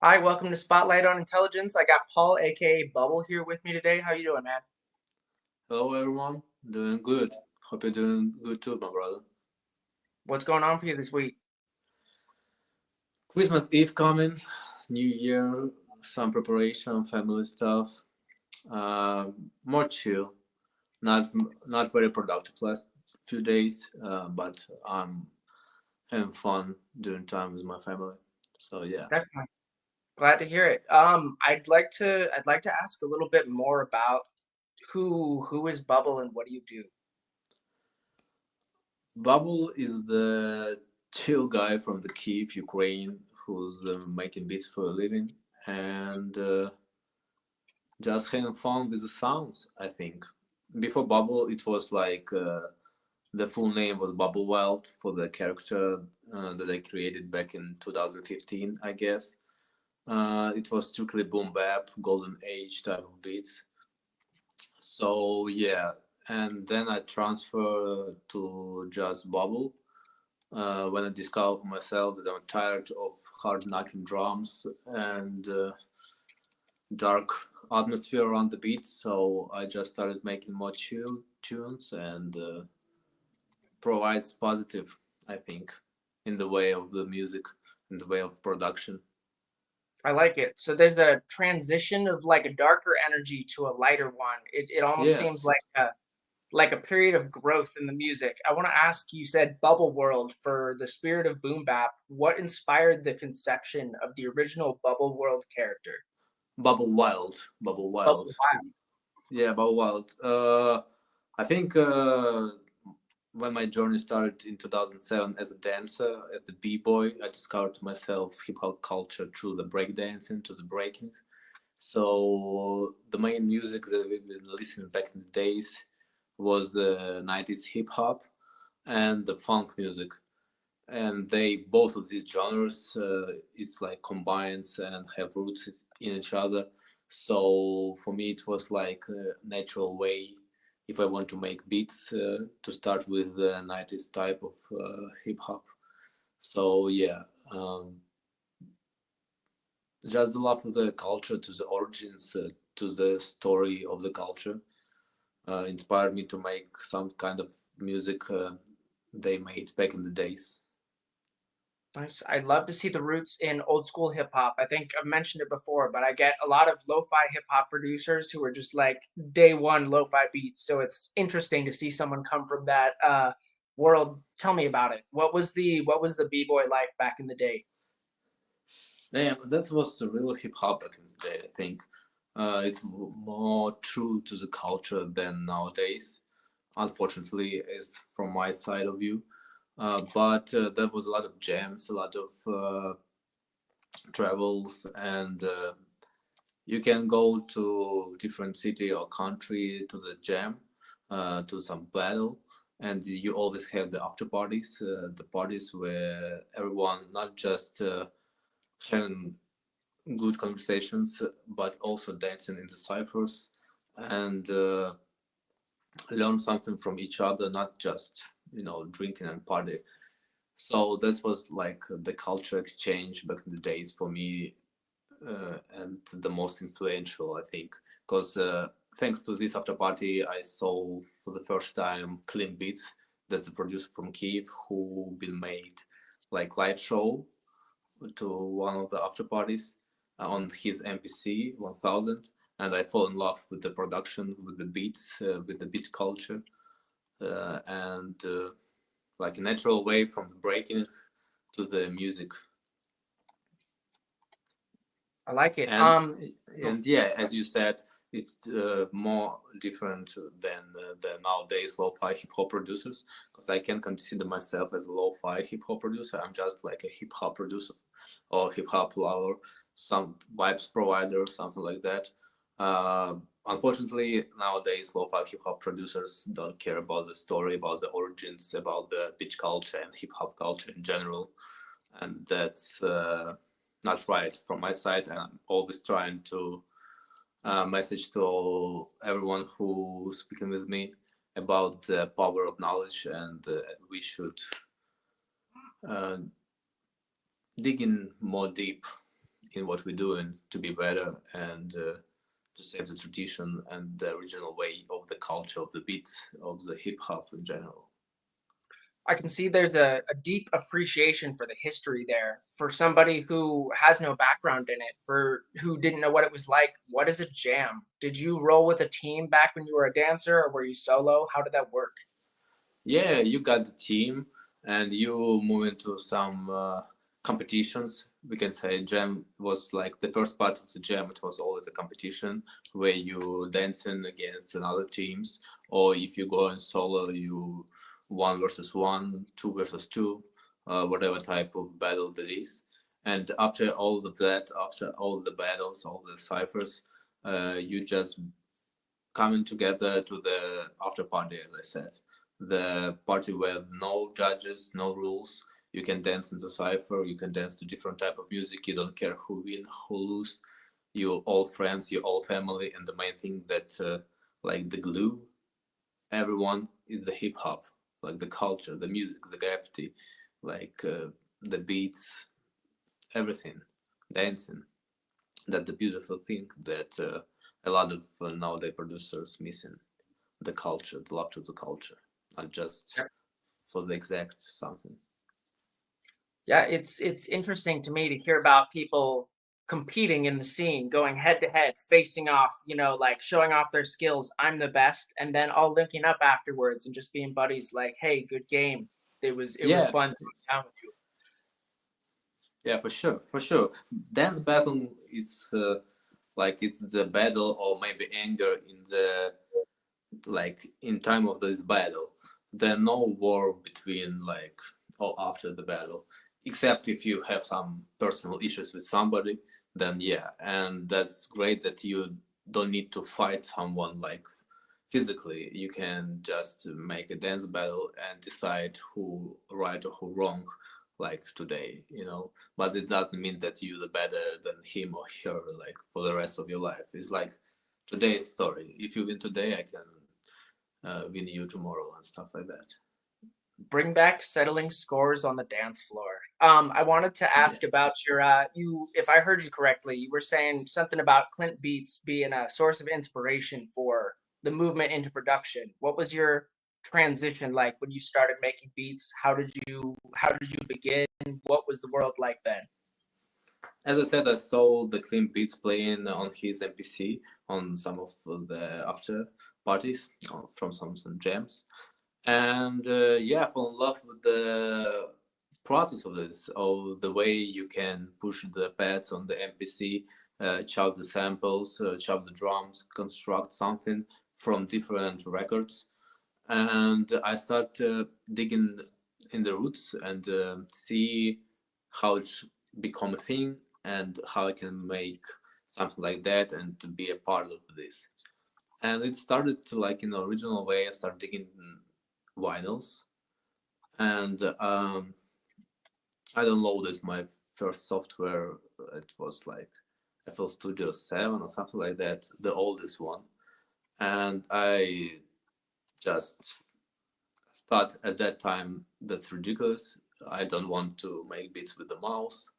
Hi, welcome to Spotlight on Intelligence. I got Paul, aka Bubble, here with me today. How you doing, man? Hello everyone, doing good. Hope you're doing good too, my brother. What's going on for you this week? Christmas Eve coming, New Year, some preparation, family stuff. More chill. Not not very productive last few days, but I'm having fun doing time with my family. So yeah, Definitely glad to hear it. I'd like to ask a little bit more about who is Bubble and what do you do? BÄbble is the chill guy from the Kiev, Ukraine, who's making beats for a living and just having fun with the sounds. I think before BÄbble, it was like the full name was Bubble Wild for the character that I created back in 2015, I guess. It was strictly boom bap, golden age type of beats. So yeah, and then I transferred to just Bubble when I discovered myself that I'm tired of hard knocking drums and dark atmosphere around the beat. So I just started making more chill tunes and provides positive, I think, in the way of the music, in the way of production. I like it. So there's a transition of like a darker energy to a lighter one. It almost seems Yes, like a period of growth in the music. I want to ask, you said Bubble World for the spirit of boom bap. What inspired the conception of the original Bubble World character? Bubble Wild, Bubble Bubble Wild. Wild. Yeah, Bubble Wild. I think when my journey started in 2007 as a dancer at the B-boy, I discovered myself hip hop culture through the breakdancing, to the breaking. So the main music that we've been listening back in the days was the 90s hip hop and the funk music. And they both of these genres it's like combines and have roots in each other. So for me it was like a natural way if I want to make beats to start with the 90s type of hip hop. So yeah, um, just the love of the culture, to the origins, to the story of the culture inspired me to make some kind of music they made back in the days. Nice. I'd love to see the roots in old school hip hop. I think I've mentioned it before, but I get a lot of lo-fi hip hop producers who are just like day one lo-fi beats. So it's interesting to see someone come from that world. Tell me about it. What was the b-boy life back in the day? Yeah, that was the real hip hop back in the day. I think it's more true to the culture than nowadays. Unfortunately, is from my side of view. But there was a lot of jams, a lot of travels, and you can go to different city or country to the jam, to some battle, and you always have the after parties, the parties where everyone not just having good conversations, but also dancing in the ciphers and learn something from each other, not just drinking and party. So this was like the culture exchange back in the days for me, and the most influential, I think, because thanks to this after party, I saw for the first time Clean Beats, that's a producer from Kiev who been made like live show to one of the after parties on his MPC 1000, and I fall in love with the production, with the beats, with the beat culture, and like a natural way from the breaking to the music. I like it. And Oh, and yeah, as you said, it's more different than the nowadays lo-fi hip hop producers, because I can consider myself as a lo-fi hip hop producer. I'm just like a hip hop producer or hip hop lover, some vibes provider, something like that. Uh, Unfortunately, nowadays lo-fi hip hop producers don't care about the story, about the origins, about the beat culture and hip hop culture in general, and that's not right from my side. And I'm always trying to message to everyone who's speaking with me about the power of knowledge, and we should uh, dig in more deep in what we're doing to be better and to save the tradition and the original way of the culture of the beat of the hip hop in general. I can see there's a deep appreciation for the history there. For somebody who has no background in it, for who didn't know what it was like, what is a jam? Did you roll with a team back when you were a dancer, or were you solo? How did that work? Yeah, you got the team and you move into some competitions. We can say jam was like the first part of the jam. It was always a competition where you dancing against another teams, or if you go in solo, you one versus one, two versus two, whatever type of battle that is. And after all of that, after all the battles, all the ciphers, you just coming together to the after party, as I said. The party where no judges, no rules. You can dance in the cipher. You can dance to different type of music. You don't care who win, who lose. You're all friends. You're all family. And the main thing that, like the glue, everyone is the hip hop, like the culture, the music, the graffiti, like the beats, everything, dancing. That's the beautiful thing that a lot of nowadays producers missing the culture, the love to the culture, not just for the exact something. Yeah, it's interesting to me to hear about people competing in the scene, going head to head, facing off, like showing off their skills. I'm the best, and then all linking up afterwards and just being buddies. Like, hey, good game. It was Yeah, fun to be down with you. yeah, for sure, for sure. Dance battle, it's like it's the battle or maybe anger in the like in time of this battle. There's no war between like or after the battle, except if you have some personal issues with somebody, then yeah, and that's great that you don't need to fight someone like physically. You can just make a dance battle and decide who right or who wrong, like today, you know. But it doesn't mean that you're the better than him or her, like for the rest of your life. It's like today's story. If you win today, I can win you tomorrow and stuff like that. Bring back settling scores on the dance floor. I wanted to Yeah. ask about your you if I heard you correctly, you were saying something about Clint Beats being a source of inspiration for the movement into production. What was your transition like when you started making beats? How did you begin? What was the world like then? As I said, I saw the Clean Beats playing on his MPC on some of the after parties from some jams, and yeah, I fell in love with the process of this, of the way you can push the pads on the MPC, chop the samples, chop the drums, construct something from different records, and I start digging in the roots and see how it become a thing and how I can make something like that and to be a part of this. And it started to like in the original way. I started digging vinyls, and I downloaded my first software. It was like FL Studio 7 or something like that, the oldest one. And I just thought at that time that's ridiculous. I don't want to make beats with the mouse.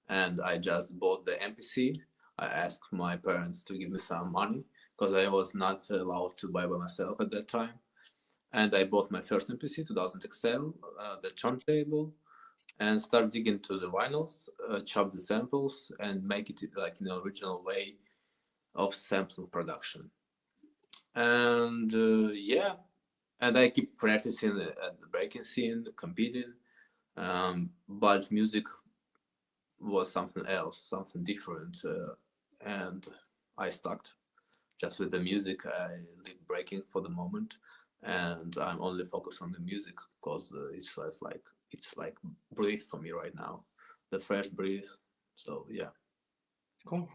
And I just bought the MPC. I asked my parents to give me some money because I was not allowed to buy by myself at that time. And I bought my first MPC, 2000 XL, the turntable, and start digging to the vinyls, chop the samples, and make it like in the original way of sampling production. And yeah, and I keep practicing at the breaking scene, competing. But music was something else, something different, and I stuck just with the music. I leave breaking for the moment, and I'm only focused on the music because it's like breathe for me right now, the fresh breeze. So yeah. Cool.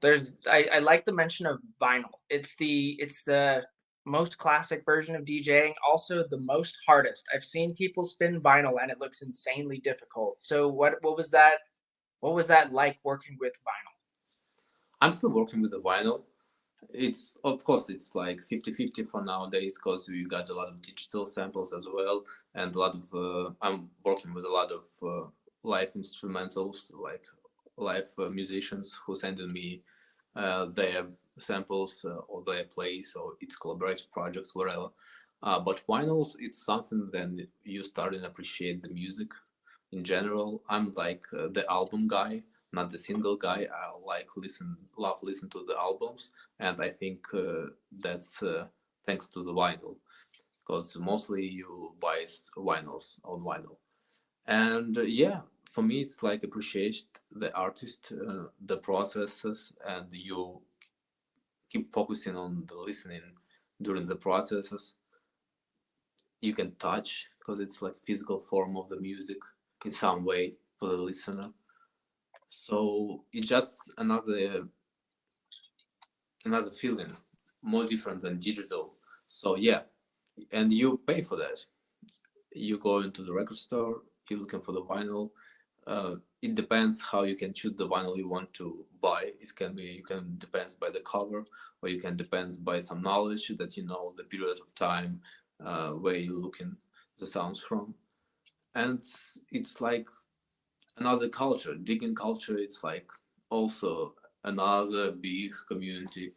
I like the mention of vinyl. It's the most classic version of DJing, also the most hardest. I've seen people spin vinyl and it looks insanely difficult. So what was that like working with vinyl? I'm still working with the vinyl. It's of course it's like 50-50 for nowadays because we got a lot of digital samples as well, and a lot of I'm working with a lot of live instrumentals like live musicians who send me their samples or their plays or its collaborative projects, wherever. But vinyls, it's something then you start and appreciate the music in general. I'm like the album guy, not the single guy. I love listen to the albums, and I think that's thanks to the vinyl, because mostly you buy vinyls on vinyl. And yeah, for me, it's like appreciate the artist, the processes, and you keep focusing on the listening during the processes. You can touch because it's like physical form of the music in some way for the listener. So it's just another feeling, more different than digital. So yeah, and you pay for that. You go into the record store, you're looking for the vinyl. It depends how you can choose the vinyl you want to buy. It can be, you can depends by the cover, or you can depends by some knowledge that you know the period of time where you're looking the sounds from. And it's like another culture, digging culture. It's like also another big community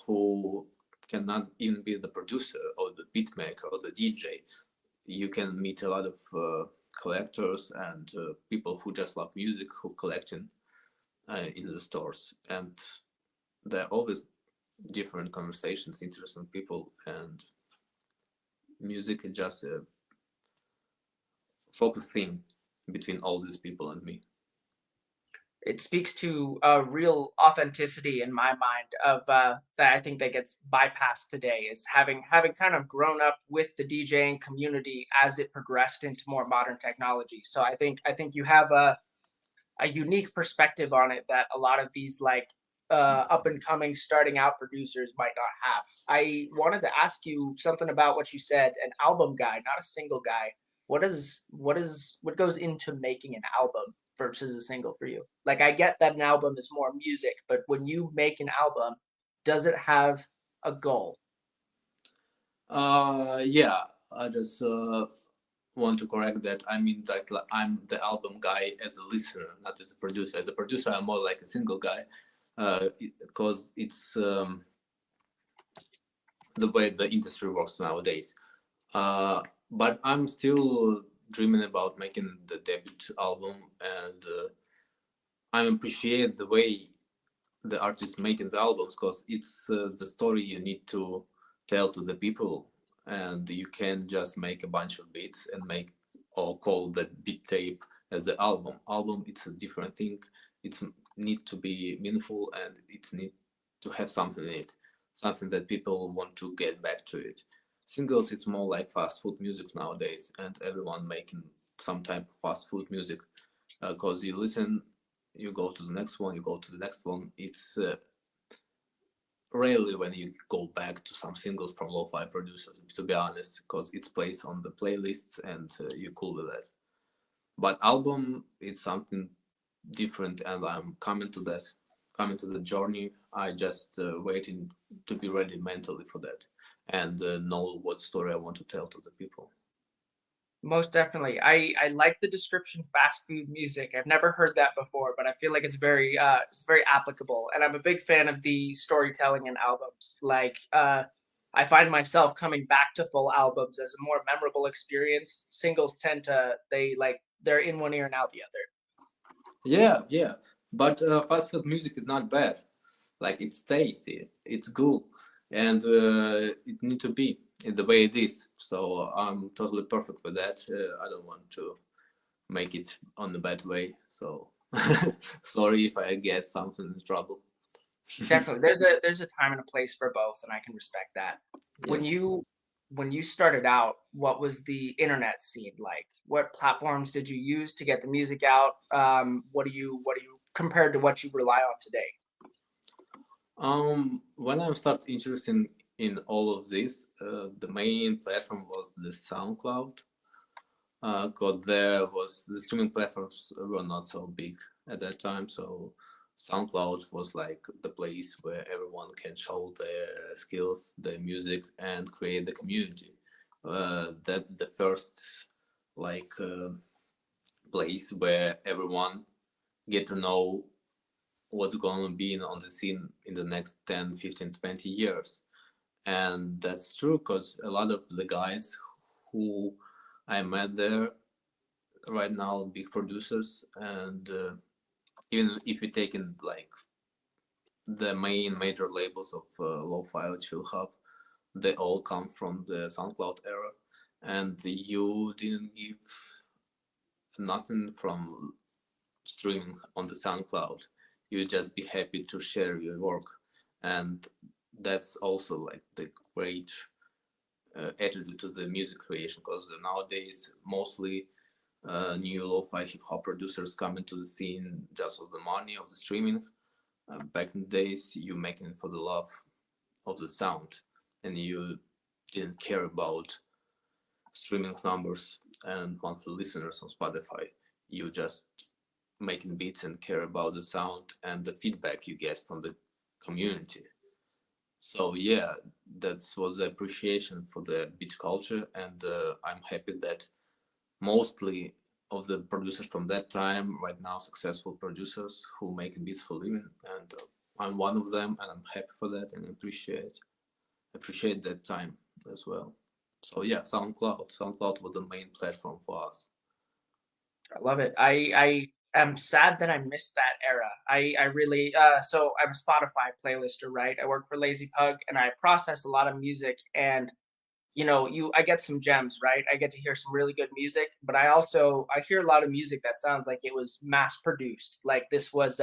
who cannot even be the producer or the beat maker or the DJ. You can meet a lot of collectors and people who just love music who collecting in the stores, and there are always different conversations, interesting people, and music is just a focus thing between all these people and me. It speaks to a real authenticity in my mind of that I think that gets bypassed today is having kind of grown up with the DJing community as it progressed into more modern technology. So I think you have a unique perspective on it that a lot of these like up and coming starting out producers might not have. I wanted to ask you something about what you said, an album guy, not a single guy. What goes into making an album versus a single for you? Like I get that an album is more music, but when you make an album, does it have a goal? Yeah, I just want to correct that. I mean that like, I'm the album guy as a listener, not as a producer. As a producer, I'm more like a single guy, because it's the way the industry works nowadays. But I'm still dreaming about making the debut album, and I appreciate the way the artist making the albums because it's the story you need to tell to the people, and you can just make a bunch of beats and make or call the beat tape as the album. It's a different thing. It's need to be meaningful, and it's need to have something in it, something that people want to get back to it. Singles, it's more like fast food music nowadays, and everyone making some type of fast food music because you listen, you go to the next one, you go to the next one. It's rarely when you go back to some singles from lo-fi producers, to be honest, because it's placed on the playlists and you're cool with that. But album, it's something different, and I'm coming to that, coming to the journey. I just waiting to be ready mentally for that, and know what story I want to tell to the people. Most definitely. I like the description fast food music. I've never heard that before, but I feel like it's very applicable. And I'm a big fan of the storytelling in albums. Like I find myself coming back to full albums as a more memorable experience. Singles tend to they're in one ear and out the other. Yeah, yeah. But fast food music is not bad. Like it's tasty, it's good, and it need to be in the way it is. So I'm totally perfect with that. I don't want to make it on the bad way. So sorry if I get something in trouble. Definitely. There's a time and a place for both, and I can respect that. When Yes. you when you started out, what was the internet scene like? What platforms did you use to get the music out? What do you compared to what you rely on today? When I started interested in all of this, the main platform was the SoundCloud. Because there was the streaming platforms were not so big at that time, so SoundCloud was like the place where everyone can show their skills, their music, and create the community. That's the first like place where everyone get to know what's going to be on the scene in the next 10, 15, 20 years. And that's true, because a lot of the guys who I met there right now, big producers, and even if you take in like the main major labels of lo-fi or chill hop, they all come from the SoundCloud era, and you didn't give nothing from streaming on the SoundCloud. You just be happy to share your work, and that's also like the great attitude to the music creation, because nowadays mostly new lo-fi hip hop producers come into the scene just for the money of the streaming. Back in the days, you making it for the love of the sound, and you didn't care about streaming numbers and monthly listeners on Spotify. You just making beats and care about the sound and the feedback you get from the community. So yeah, that was the appreciation for the beat culture, and I'm happy that mostly of the producers from that time right now successful producers who make beats for living, and I'm one of them, and I'm happy for that and appreciate that time as well. So yeah, SoundCloud was the main platform for us. I love it. I am sad that I missed that era. I really so I'm a Spotify playlister, right? I work for Lazy Pug and I process a lot of music, and you I get some gems, right? I get to hear some really good music, but I hear a lot of music that sounds like it was mass produced. Like this was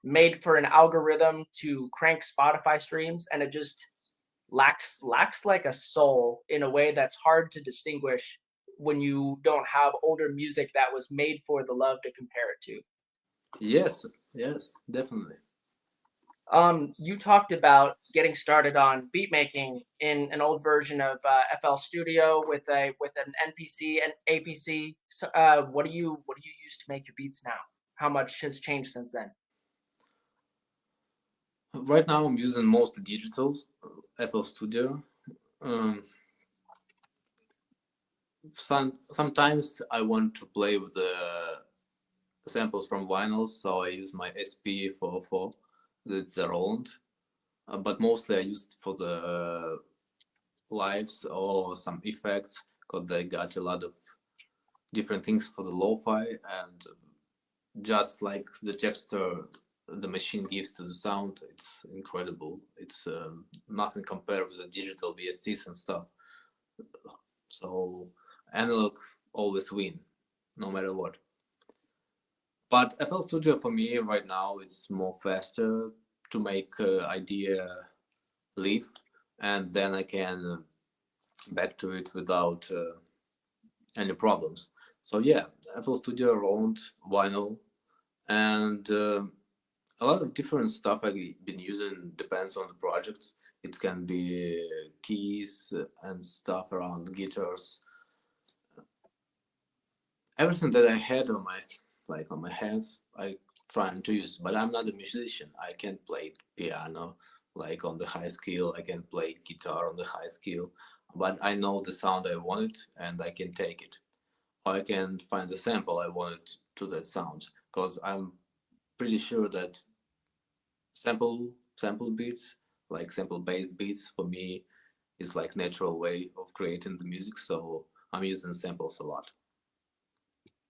made for an algorithm to crank Spotify streams, and it just lacks like a soul in a way that's hard to distinguish when you don't have older music that was made for the love to compare it to. Yes, definitely. You talked about getting started on beat making in an old version of FL Studio with an NPC and APC. So, what do you use to make your beats now? How much has changed since then? Right now I'm using mostly digitals, FL Studio. Um, sometimes I want to play with the samples from vinyls, so I use my SP404. That's their own, but mostly I use it for the lives or some effects, because they got a lot of different things for the lo-fi, and just like the texture the machine gives to the sound, it's incredible. It's nothing compared with the digital VSTs and stuff. So analog always win, no matter what. But FL Studio for me right now it's more faster to make idea live, and then I can back to it without any problems. So yeah, FL Studio around vinyl, and a lot of different stuff I've been using depends on the project. It can be keys and stuff around guitars. Everything that I had on my hands, I trying to use. But I'm not a musician. I can't play piano like on the high skill. I can play guitar on the high skill. But I know the sound I want, and I can take it. Or I can find the sample I want to that sound. Because I'm pretty sure that sample beats, like sample based beats, for me is like natural way of creating the music. So I'm using samples a lot.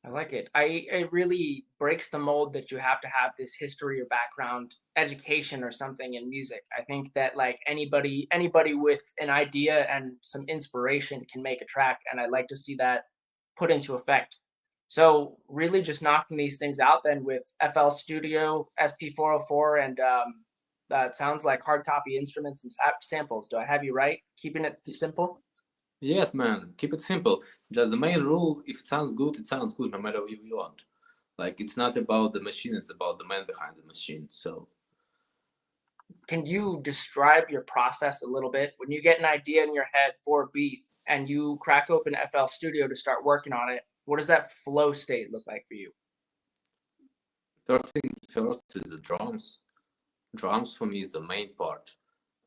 I like it. It really breaks the mold that you have to have this history or background education or something in music. I think that like anybody with an idea and some inspiration can make a track, and I like to see that put into effect. So really just knocking these things out then with FL Studio, SP404, and it sounds like hard copy instruments and samples. Do I have you right? Keeping it simple? Yes, man, keep it simple. Just the main rule: if it sounds good, it sounds good, no matter what you want. Like it's not about the machine; it's about the man behind the machine. So Can you describe your process a little bit when you get an idea in your head for a beat and you crack open FL Studio to start working on it? What does that flow state look like for you? first thing first is the drums. Drums for me is the main part,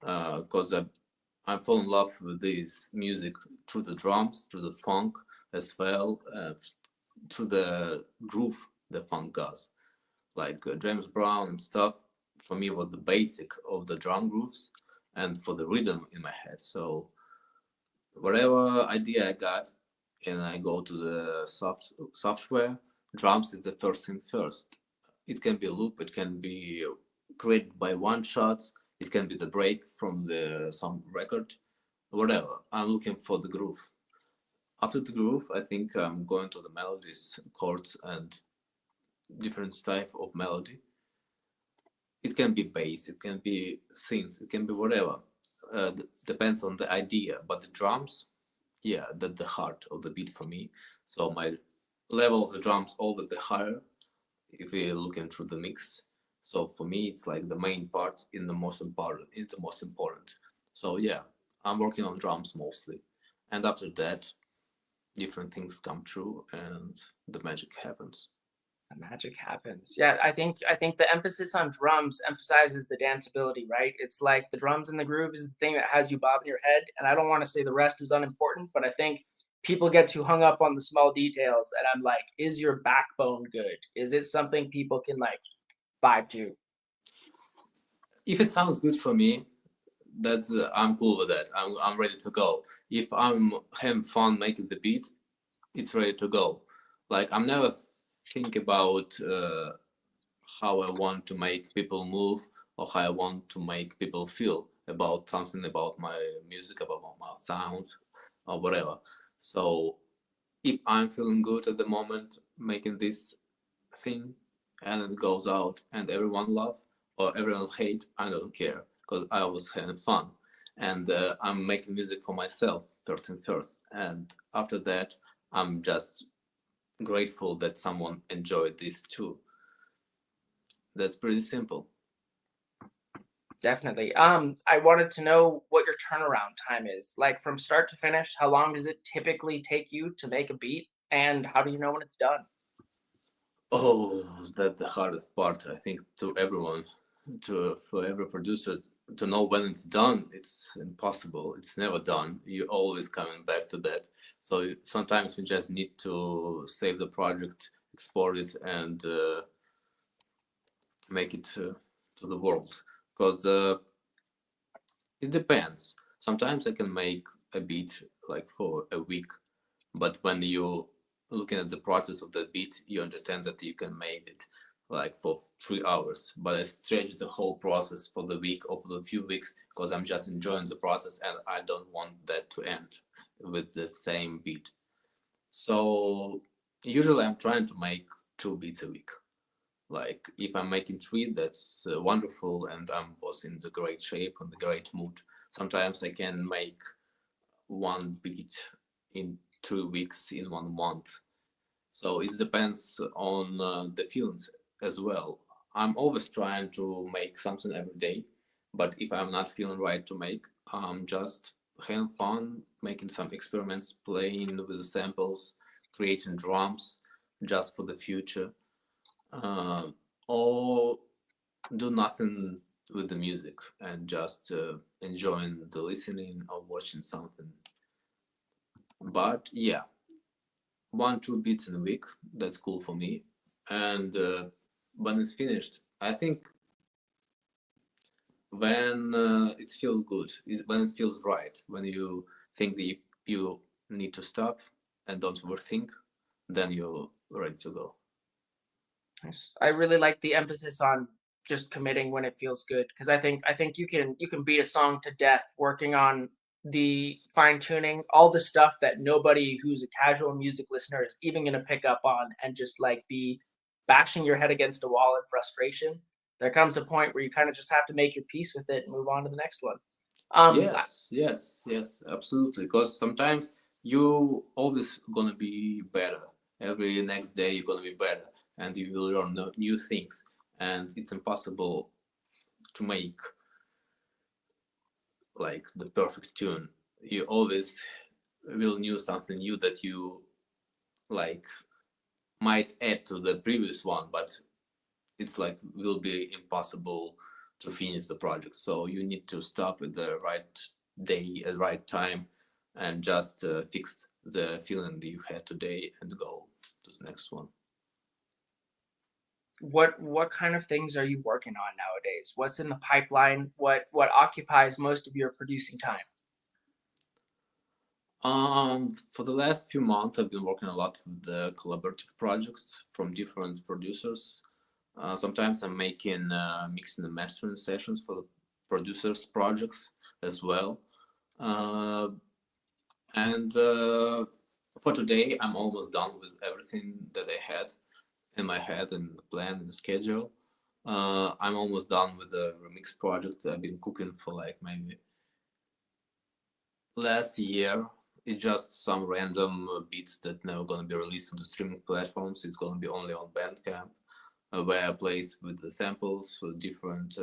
because I fall in love with this music through the drums, through the funk as well, through the groove the funk does. like James Brown and stuff, for me was the basic of the drum grooves and for the rhythm in my head. So whatever idea I got, and I go to the software, drums is the first thing first. It can be a loop, it can be created by one shots, it can be the break from the some record, whatever. I'm looking for the groove. After the groove, I think I'm going to the melodies, chords, and different type of melody. It can be bass, it can be synths, it can be whatever. Depends on the idea. But the drums, yeah, that's the heart of the beat for me. So my level of the drums always the higher if we're looking through the mix. So for me, it's like the main part in the most important. It's the most important. So yeah, I'm working on drums mostly, and after that, different things come true and the magic happens. The magic happens. Yeah, I think the emphasis on drums emphasizes the danceability, right? It's like the drums and the groove is the thing that has you bobbing your head. And I don't want to say the rest is unimportant, but I think people get too hung up on the small details. And I'm like, is your backbone good? Is it something people can like vibe to? If it sounds good for me, that's I'm cool with that. I'm ready to go. If I'm having fun making the beat, it's ready to go. Like I'm never think about how I want to make people move or how I want to make people feel about something about my music, about my sound or whatever. So if I'm feeling good at the moment making this thing and it goes out and everyone love or everyone hate, I don't care because I was having fun and I'm making music for myself first and first. And after that, I'm just grateful that someone enjoyed this too. That's pretty simple. Definitely. I wanted to know what your turnaround time is. Like from start to finish, how long does it typically take you to make a beat? And how do you know when it's done? Oh, that's the hardest part, I think, to everyone, to for every producer to know when it's done. It's impossible. It's never done. You're always coming back to that. So sometimes you just need to save the project, export it, and make it to the world. Because it depends. Sometimes I can make a beat like for a week, but when you looking at the process of that beat, you understand that you can make it like for 3 hours. But I stretch the whole process for the week or for the few weeks because I'm just enjoying the process and I don't want that to end with the same beat. So usually I'm trying to make 2 beats a week. Like if I'm making three, that's wonderful, and I'm was in the great shape and the great mood. Sometimes I can make one beat in 2 weeks in 1 month. So it depends on the feelings as well. I'm always trying to make something every day, but if I'm not feeling right to make, I'm just having fun, making some experiments, playing with the samples, creating drums just for the future, uh, or do nothing with the music and just enjoying the listening or watching something. But yeah, 1 2 beats in a week, that's cool for me. And when it's finished, I think when it feels good is when it feels right, when you think that you need to stop and don't overthink, then you're ready to go. Nice. I really like the emphasis on just committing when it feels good because I think you can beat a song to death working on the fine tuning, all the stuff that nobody who's a casual music listener is even going to pick up on and just like be bashing your head against a wall in frustration. There comes a point where you kind of just have to make your peace with it and move on to the next one. I- Yes, yes, yes, absolutely. Because sometimes you always gonna be better. Every next day you're gonna be better, and you will learn new things. And it's impossible to make like the perfect tune. You always will know something new that you like might add to the previous one, but it's like will be impossible to finish the project. So you need to stop at the right day at the right time and just fix the feeling that you had today and go to the next one. What kind of things are you working on nowadays? What's in the pipeline? What occupies most of your producing time? For the last few months, I've been working a lot with the collaborative projects from different producers. Sometimes I'm making mixing and mastering sessions for the producers' projects as well. Uh, and for today, I'm almost done with everything that I had in my head and the plan and the schedule. I'm almost done with the remix project. I've been cooking for like maybe last year. It's just some random beats that never gonna be released on the streaming platforms. It's gonna be only on Bandcamp, where I place with the samples, different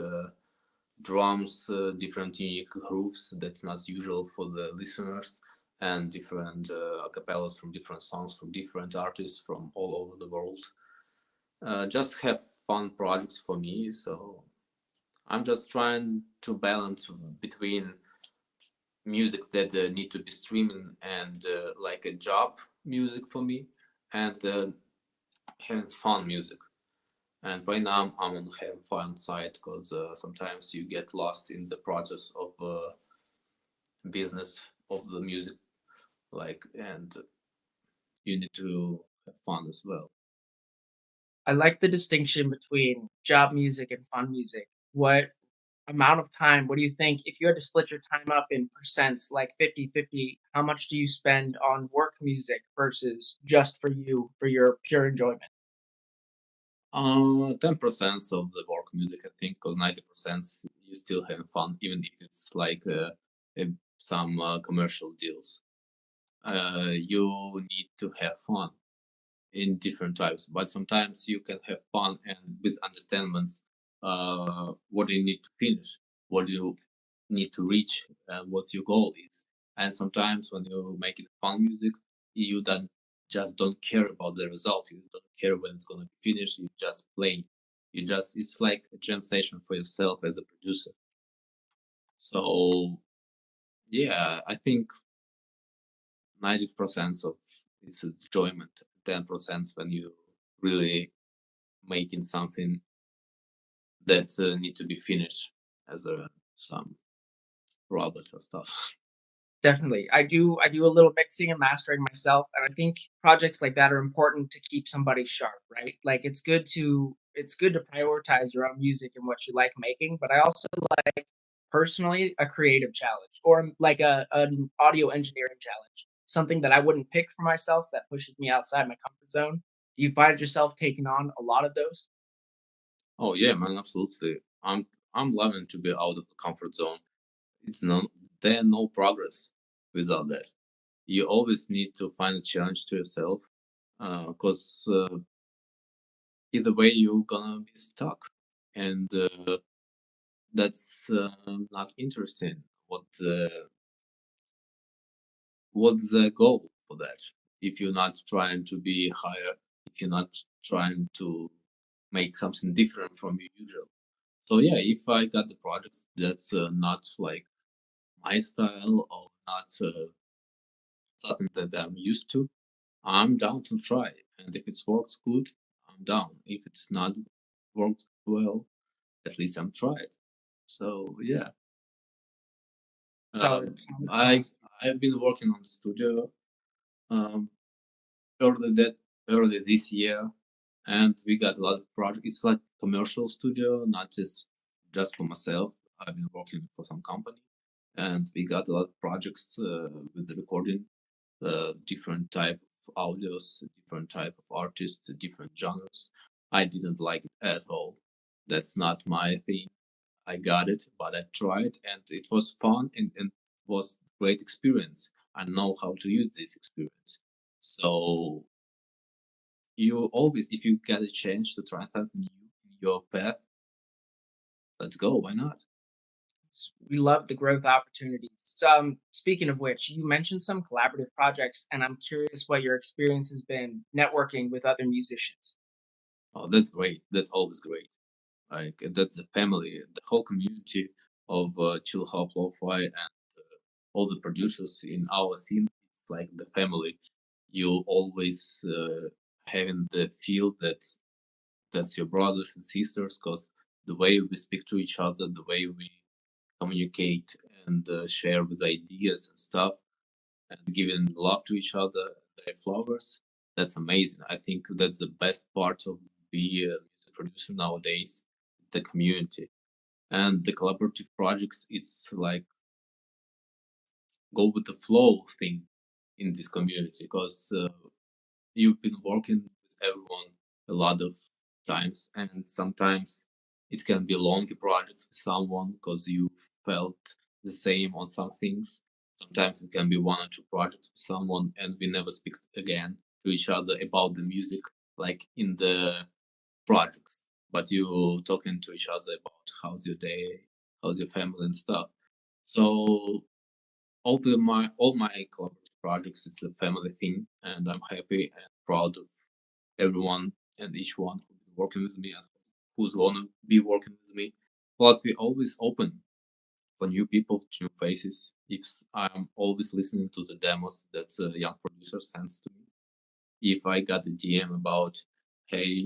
drums, different unique grooves that's not usual for the listeners, and different acapellas from different songs from different artists from all over the world. Just have fun projects for me. So I'm just trying to balance between music that need to be streaming and like a job music for me, and having fun music. And right now I'm on having fun side because sometimes you get lost in the process of business of the music, like, and you need to have fun as well. I like the distinction between job music and fun music. What amount of time, what do you think, if you had to split your time up in percents, like 50-50, how much do you spend on work music versus just for you, for your pure enjoyment? 10% of the work music, I think, because 90% you still have fun, even if it's like some commercial deals. You need to have fun in different types, but sometimes you can have fun and with understandings what you need to finish, what you need to reach, and what your goal is. And sometimes when you make it fun music, you don't just don't care about the result. You don't care when it's gonna be finished. You just play. You just it's like a jam session for yourself as a producer. So yeah, I think 90% of it's enjoyment, 10% when you really making something that need to be finished as a some robots and stuff. Definitely. I do a little mixing and mastering myself, and I think projects like that are important to keep somebody sharp, right? Like it's good to prioritize your own music and what you like making, but I also like personally a creative challenge or like an audio engineering challenge. Something that I wouldn't pick for myself that pushes me outside my comfort zone. Do you find yourself taking on a lot of those? Oh yeah, man, absolutely. I'm loving to be out of the comfort zone. It's no there no progress without that. You always need to find a challenge to yourself, because either way you're gonna be stuck, and that's not interesting. What's the goal for that? If you're not trying to be higher, if you're not trying to make something different from your usual. So yeah, if I got the projects that's not like my style or not something that I'm used to, I'm down to try. And if it works good, I'm down. If it's not worked well, at least I'm tried. So yeah, Solid, um, solid I philosophy. I've been working on the studio um, early that early this year, and we got a lot of projects. It's like commercial studio, not just for myself. I've been working for some company, and we got a lot of projects with the recording, different type of audios, different type of artists, different genres. I didn't like it at all. That's not my thing. I got it, but I tried, and it was fun, and was great experience. I know how to use this experience. So you always, if you get a chance to try something new in your path, let's go. Why not? We love the growth opportunities. So, speaking of which, you mentioned some collaborative projects, and I'm curious what your experience has been networking with other musicians. Oh, that's great. That's always great. Like that's the family, the whole community of chill hop lo-fi, and all the producers in our scene. It's like the family. You always having the feel that That's your brothers and sisters, because the way we speak to each other, the way we communicate and share with ideas and stuff, and giving love to each other, their flowers, that's amazing. I think that's the best part of being a music producer nowadays, the community. And the collaborative projects, it's like go with the flow thing in this community, because you've been working with everyone a lot of times, and sometimes it can be longer projects with someone because you felt the same on some things. Sometimes it can be one or two projects with someone, and we never speak again to each other about the music, like in the projects. But you talking to each other about how's your day, how's your family and stuff. So all my collaborative projects, it's a family thing, and I'm happy and proud of everyone and each one who's been working with me, as who's gonna be working with me. Plus, we always open for new people, new faces. I'm always listening to the demos that young producer sends to me. If I got a DM about, hey,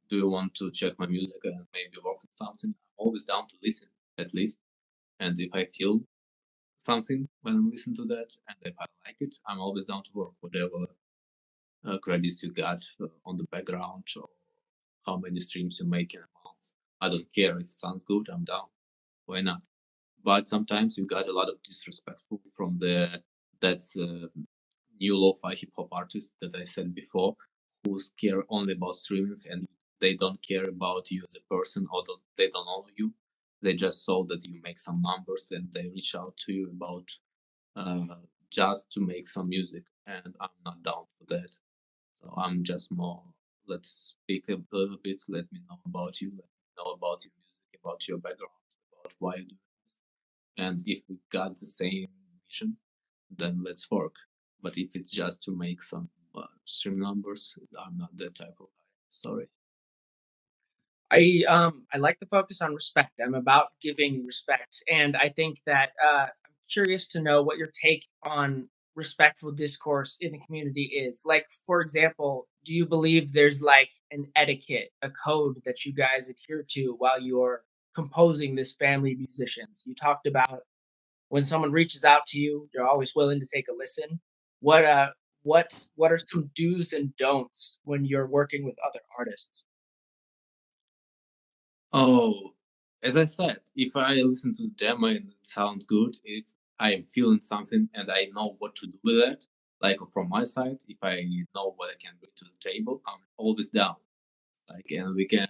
do you want to check my music and maybe work on something? I'm always down to listen, at least. And if I feel something when I listen to that, and if I like it, I'm always down to work, whatever credits you got on the background, or how many streams you make in a month. I don't care if it sounds good, I'm down. Why not? But sometimes you got a lot of disrespectful from the that's new lo-fi hip hop artists that I said before, who care only about streaming, and they don't care about you as a person, or they don't know you. They just saw that you make some numbers and they reach out to you about uh, just to make some music, and I'm not down for that. So I'm just more, let's speak a little bit, let me know about you, let me know about your music, about your background, about why you do this. And if we got the same vision, then let's work. But if it's just to make some stream numbers, I'm not that type of guy. Sorry. I like the focus on respect. I'm about giving respect, and I think that I'm curious to know what your take on respectful discourse in the community is. Like, for example, do you believe there's like an etiquette, a code that you guys adhere to while you're composing this family of musicians? You talked about when someone reaches out to you, you're always willing to take a listen. What uh what are some do's and don'ts when you're working with other artists? Oh, as I said, if I listen to the demo and it sounds good, if I am feeling something and I know what to do with it, like from my side, if I know what I can bring to the table, I'm always down. Like, and we can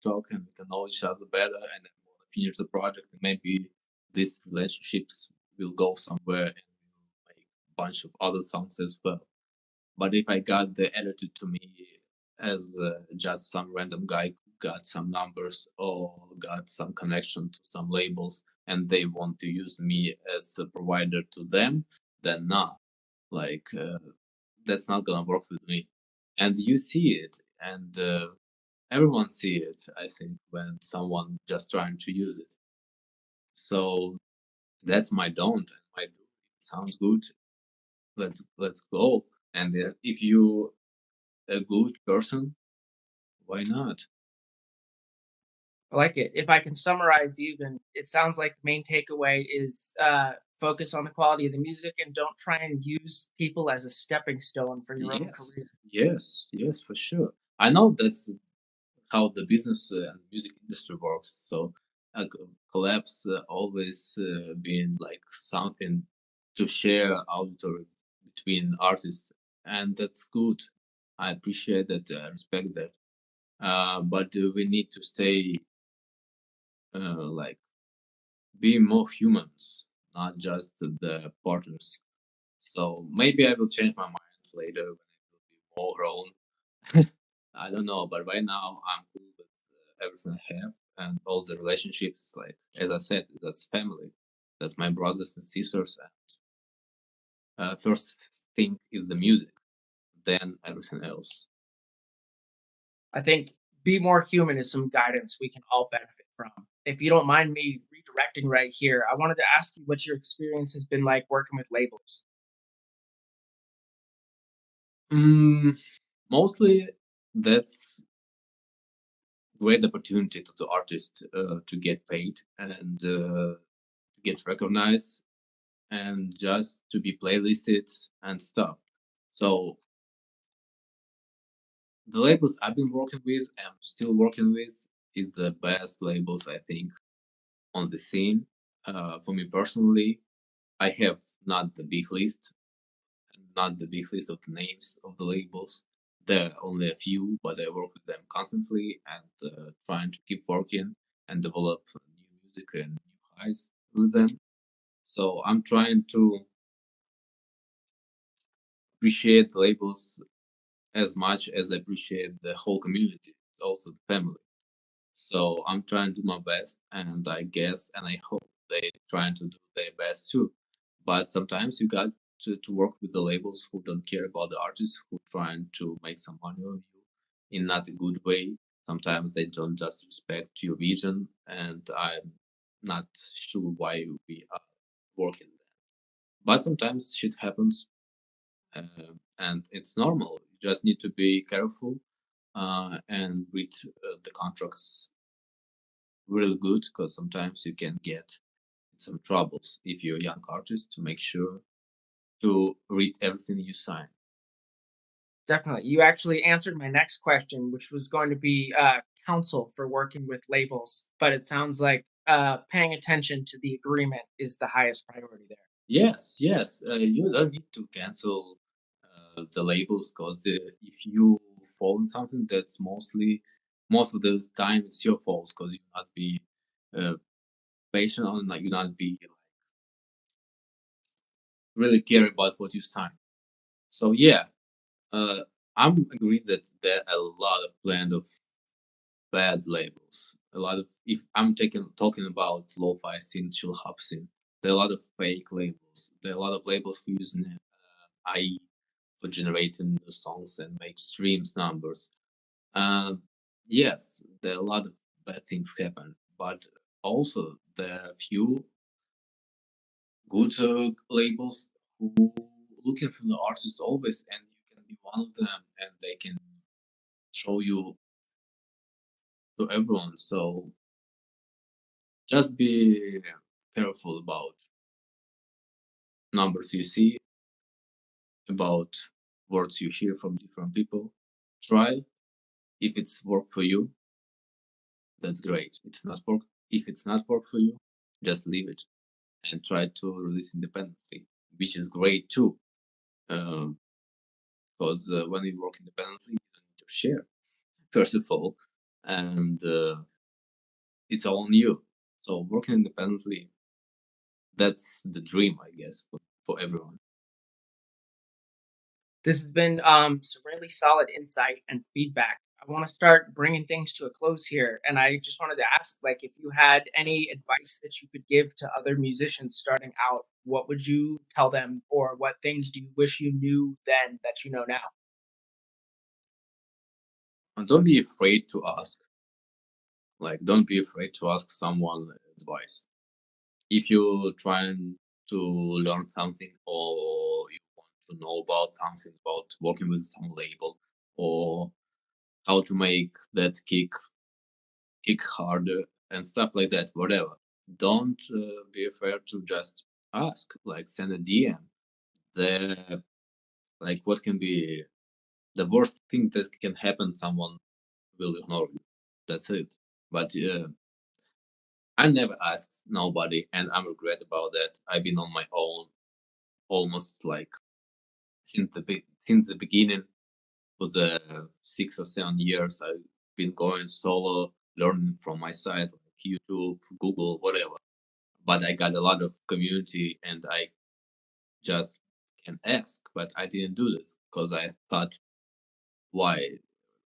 talk and we can know each other better, and then we'll finish the project. And maybe these relationships will go somewhere and we'll make a bunch of other songs as well. But if I got the attitude to me as just some random guy who got some numbers or got some connection to some labels, and they want to use me as a provider to them, then nah, like that's not gonna work with me. And you see it, and everyone see it. I think when someone just trying to use it. So that's my don't and my do. It sounds good. Let's go. And if you a good person, why not? I like it. If I can summarize even, it sounds like the main takeaway is focus on the quality of the music and don't try and use people as a stepping stone for your own career. Yes, for sure. I know that's how the business and music industry works. So collabs always been like something to share auditory between artists, and that's good. I appreciate that. I respect that. But we need to stay like be more humans, not just the partners. So maybe I will change my mind later when I will be more grown. I don't know, but right now I'm cool with everything I have and all the relationships. Like as I said, that's family. That's my brothers and sisters. And first thing is the music, then everything else. I think be more human is some guidance we can all benefit from. If you don't mind me redirecting right here, I wanted to ask you what your experience has been like working with labels. Mm, mostly that's great opportunity to the artist to get paid and get recognized and just to be playlisted and stuff. So the labels I've been working with and still working with is the best labels I think on the scene. For me personally, I have not the big list, not the big list of the names of the labels. There are only a few, but I work with them constantly and trying to keep working and develop new music and new highs with them. So I'm trying to appreciate the labels as much as I appreciate the whole community, also the family. So I'm trying to do my best, and I guess and I hope they trying to do their best too. But sometimes you got to work with the labels who don't care about the artists, who trying to make some money on you in not a good way. Sometimes they don't just respect your vision, and I'm not sure why we are working there. But sometimes shit happens, and it's normal. You just need to be careful and read the contracts really good because sometimes you can get some troubles if you're a young artist to make sure to read everything you sign. Definitely. You actually answered my next question, which was going to be counsel for working with labels, but it sounds like paying attention to the agreement is the highest priority there. Yes, yes, you don't need to cancel the labels because if you fall in something, that's most of the time it's your fault because you not be uh, patient or not you not be really care about what you sign. So yeah, uh, I'm agreed that there are a lot of plenty of bad labels. A lot of if I'm talking about lo-fi scene, chill hop scene, there are a lot of fake labels. There are a lot of labels for using AI for generating the songs and make streams numbers. Um, yes, there are a lot of bad things happen, but also there are a few good labels who looking for the artist always, and you can be one of them, and they can show you to everyone. So just be careful about numbers you see, about words you hear from different people. Try if it's work for you, that's great. It's not work. If it's not work for you, just leave it and try to release independently, which is great too. Because when you work independently, you don't need to share first of all, and it's all on you. So working independently, that's the dream, I guess, for everyone. This has been some really solid insight and feedback. I want to start bringing things to a close here, and I just wanted to ask, like, if you had any advice that you could give to other musicians starting out, what would you tell them, or what things do you wish you knew then that you know now? And don't be afraid to ask. Like, don't be afraid to ask someone advice. If you're trying to learn something or you want to know about something about working with some label or how to make that kick harder and stuff like that, whatever. Don't be afraid to just ask, like send a DM. The like what can be the worst thing that can happen? Someone will ignore you. That's it. But I never asked nobody, and I'm regret about that. I've been on my own almost like since the beginning for the 6 or 7 years. I've been going solo, learning from my side, like YouTube, Google, whatever. But I got a lot of community, and I just can ask. But I didn't do this because I thought, why?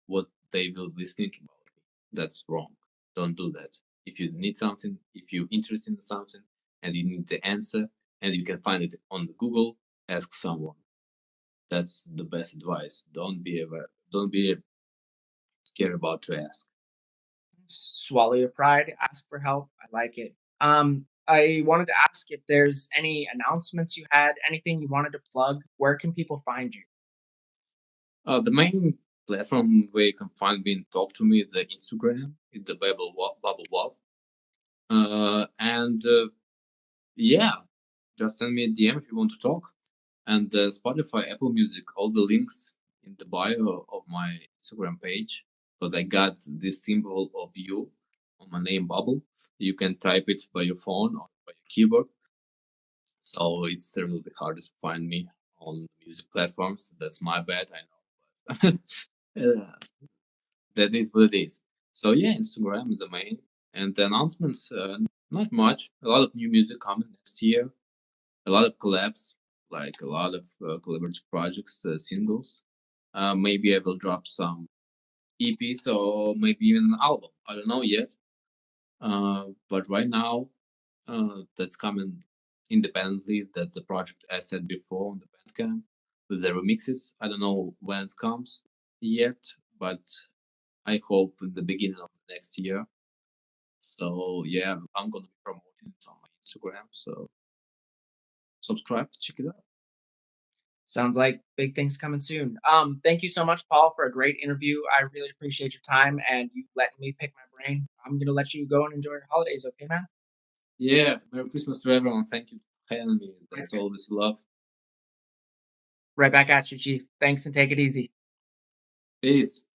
What they will be thinking about me? That's wrong. Don't do that. If you need something, if you're interested in something, and you need the answer, and you can find it on the Google, ask someone. That's the best advice. Don't be scared about to ask. Swallow your pride, ask for help. I like it. I wanted to ask if there's any announcements you had, anything you wanted to plug. Where can people find you? The main platform where you can find me and talk to me, the Instagram, the Bubble Wolf. And yeah, just send me a DM if you want to talk. And Spotify, Apple Music, all the links in the bio of my Instagram page, because I got this symbol of you on my name, Bubble. You can type it by your phone or by your keyboard. So it's a little bit harder to find me on music platforms. That's my bad, I know. uh, that is what it is. So yeah, Instagram is the main. And the announcements, not much. A lot of new music coming next year. A lot of collabs, like a lot of collaborative projects, singles. Maybe I will drop some EPs or maybe even an album. I don't know yet. But right now, that's coming independently. That's the project I said before on the Bandcamp with the remixes. I don't know when it comes yet, but I hope in the beginning of the next year. So yeah, I'm gonna be promoting it on my Instagram. So subscribe, check it out. Sounds like big things coming soon. Thank you so much, Paul, for a great interview. I really appreciate your time and you letting me pick my brain. I'm gonna let you go and enjoy your holidays, okay, man? Yeah, Merry Christmas to everyone. Thank you for having me. Right, That's always love. right back at you, Chief. Thanks and take it easy. Peace.